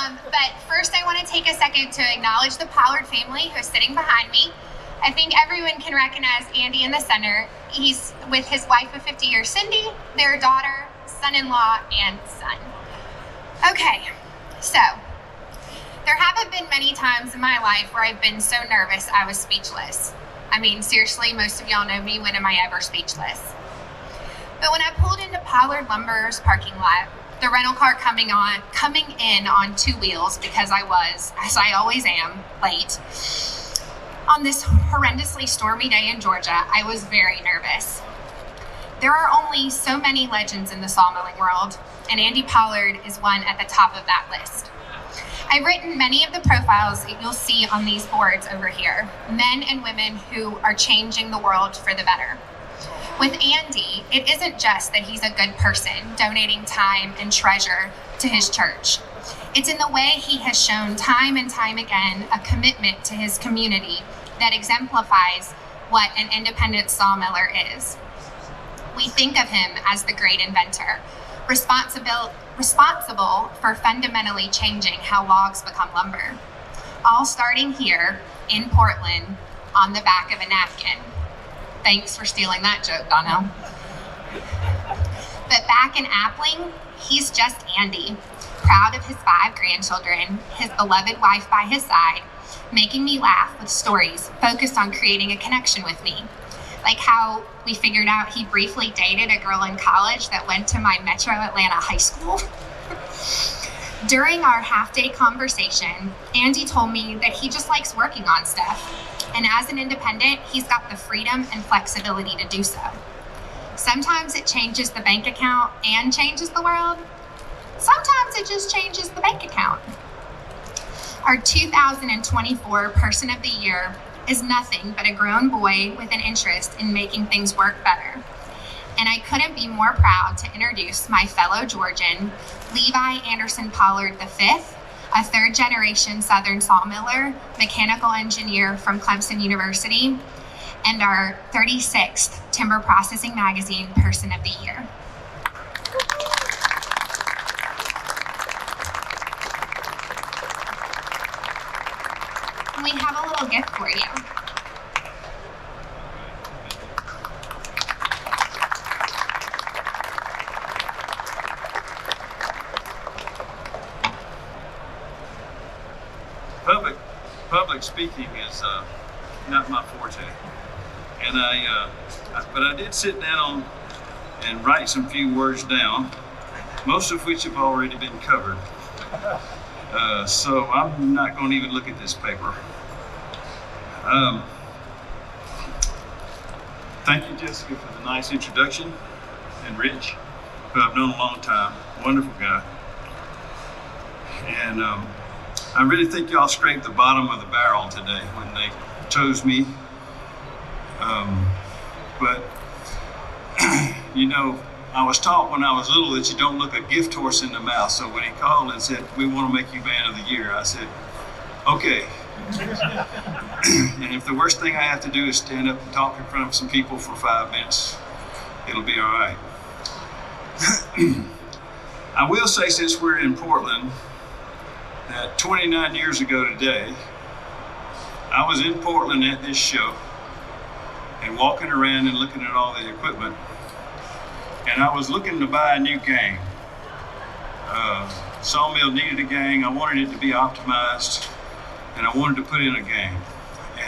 But first I want to take a second to acknowledge the Pollard family who's sitting behind me. I think everyone can recognize Andy in the center. He's with his wife of 50 years, Cindy, their daughter, son-in-law, and son. Okay, so there haven't been many times in my life where I've been so nervous I was speechless. I mean, seriously, most of y'all know me. When am I ever speechless? But when I pulled into Pollard Lumber's parking lot, the rental car coming in on two wheels, because I was, as I always am, late, on this horrendously stormy day in Georgia, I was very nervous. There are only so many legends in the sawmilling world, and Andy Pollard is one at the top of that list. I've written many of the profiles that you'll see on these boards over here, men and women who are changing the world for the better. With Andy, it isn't just that he's a good person, donating time and treasure to his church. It's in the way he has shown time and time again a commitment to his community that exemplifies what an independent sawmiller is. We think of him as the great inventor, responsible for fundamentally changing how logs become lumber, all starting here in Portland on the back of a napkin. Thanks for stealing that joke, Donnell. But back in Appling, he's just Andy, proud of his 5 grandchildren, his beloved wife by his side, making me laugh with stories focused on creating a connection with me. Like how we figured out he briefly dated a girl in college that went to my Metro Atlanta high school. During our half-day conversation, Andy told me that he just likes working on stuff. And as an independent, he's got the freedom and flexibility to do so. Sometimes it changes the bank account and changes the world. Sometimes it just changes the bank account. Our 2024 Person of the Year is nothing but a grown boy with an interest in making things work better. And I couldn't be more proud to introduce my fellow Georgian, Levi Anderson Pollard V, a 3rd-generation Southern sawmiller, mechanical engineer from Clemson University, and our 36th Timber Processing Magazine Person of the Year. We have a little gift for you. Public speaking is not my forte, and but I did sit down and write some few words down, most of which have already been covered. So I'm not going to even look at this paper. Thank you, Jessica, for the nice introduction, and Rich, who I've known a long time, wonderful guy. And I really think y'all scraped the bottom of the barrel today when they chose me. But you know, I was taught when I was little that you don't look a gift horse in the mouth. So when he called and said, "We want to make you Man of the Year," I said, okay. And if the worst thing I have to do is stand up and talk in front of some people for 5 minutes, it'll be all right. I will say, since we're in Portland, that 29 years ago today, I was in Portland at this show and walking around and looking at all the equipment, and I was looking to buy a new gang. Sawmill needed a gang. I wanted it to be optimized, and I wanted to put in a gang.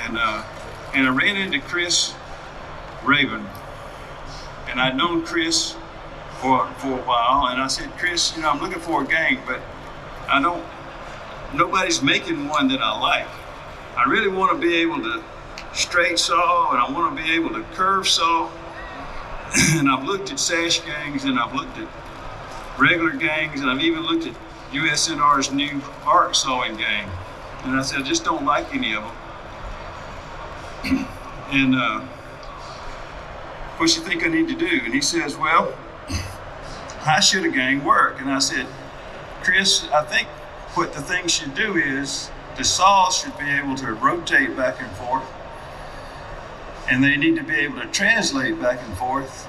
And I ran into Chris Raven, and I'd known Chris for a while, and I said, "Chris, you know, I'm looking for a gang, but nobody's making one that I like. I really want to be able to straight saw, and I want to be able to curve saw." And I've looked at sash gangs, and I've looked at regular gangs, and I've even looked at USNR's new arc sawing gang. And I said, I just don't like any of them. And what you think I need to do? And he says, well, how should a gang work? And I said, Chris, I think what the thing should do is the saws should be able to rotate back and forth, and they need to be able to translate back and forth,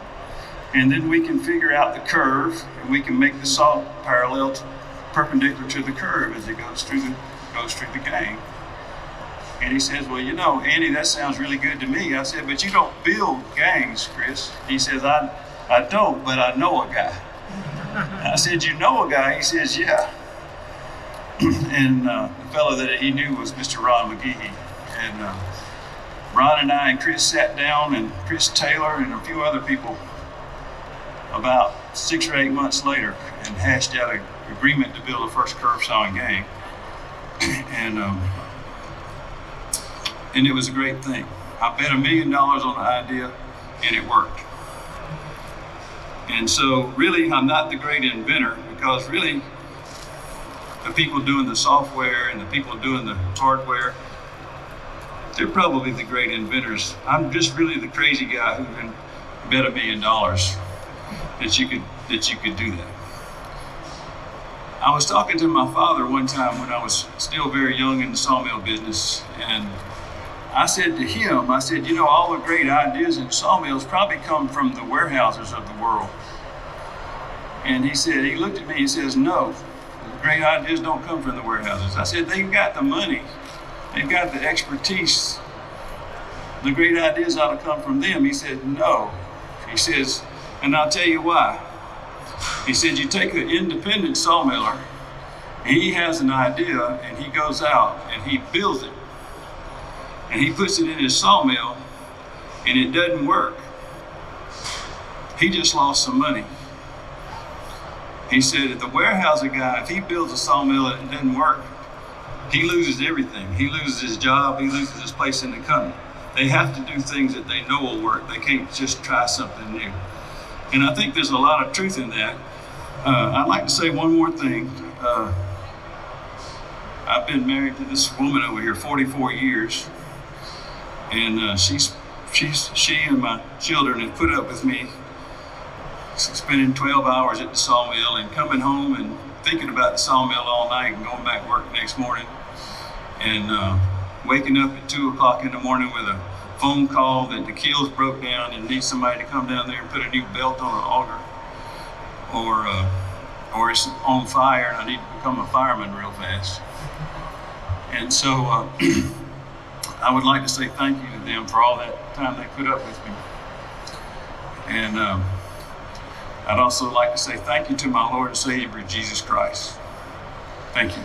and then we can figure out the curve, and we can make the saw parallel perpendicular to the curve as it goes through the gang. And he says, well, you know, Andy, that sounds really good to me. I said, but you don't build gangs, Chris. He says, I don't, but I know a guy. I said, you know a guy? He says, yeah. And the fellow that he knew was Mr. Ron McGehee. And Ron and I and Chris sat down, and Chris Taylor and a few other people about 6 or 8 months later, and hashed out an agreement to build the first curve sawing gang. And it was a great thing. I bet $1 million on the idea, and it worked. And so really, I'm not the great inventor, because really the people doing the software and the people doing the hardware, they're probably the great inventors. I'm just really the crazy guy who can bet $1 million that you could do that. I was talking to my father one time when I was still very young in the sawmill business, and I said to him, I said, you know, all the great ideas in sawmills probably come from the warehouses of the world. And he said, he looked at me and says, no, the great ideas don't come from the warehouses. I said, they've got the money, they've got the expertise. The great ideas ought to come from them. He said, no. He says, and I'll tell you why. He said, you take an independent sawmiller, and he has an idea, and he goes out and he builds it. And he puts it in his sawmill, and it doesn't work. He just lost some money. He said, if the warehousing guy, if he builds a sawmill and it doesn't work, he loses everything. He loses his job, he loses his place in the company. They have to do things that they know will work. They can't just try something new. And I think there's a lot of truth in that. I'd like to say one more thing. I've been married to this woman over here 44 years. And she and my children have put up with me spending 12 hours at the sawmill and coming home and thinking about the sawmill all night and going back to work the next morning, and waking up at 2 o'clock in the morning with a phone call that the keels broke down and need somebody to come down there and put a new belt on an auger, or it's on fire and I need to become a fireman real fast. And so I would like to say thank you to them for all that time they put up with me. And I'd also like to say thank you to my Lord and Savior, Jesus Christ. Thank you.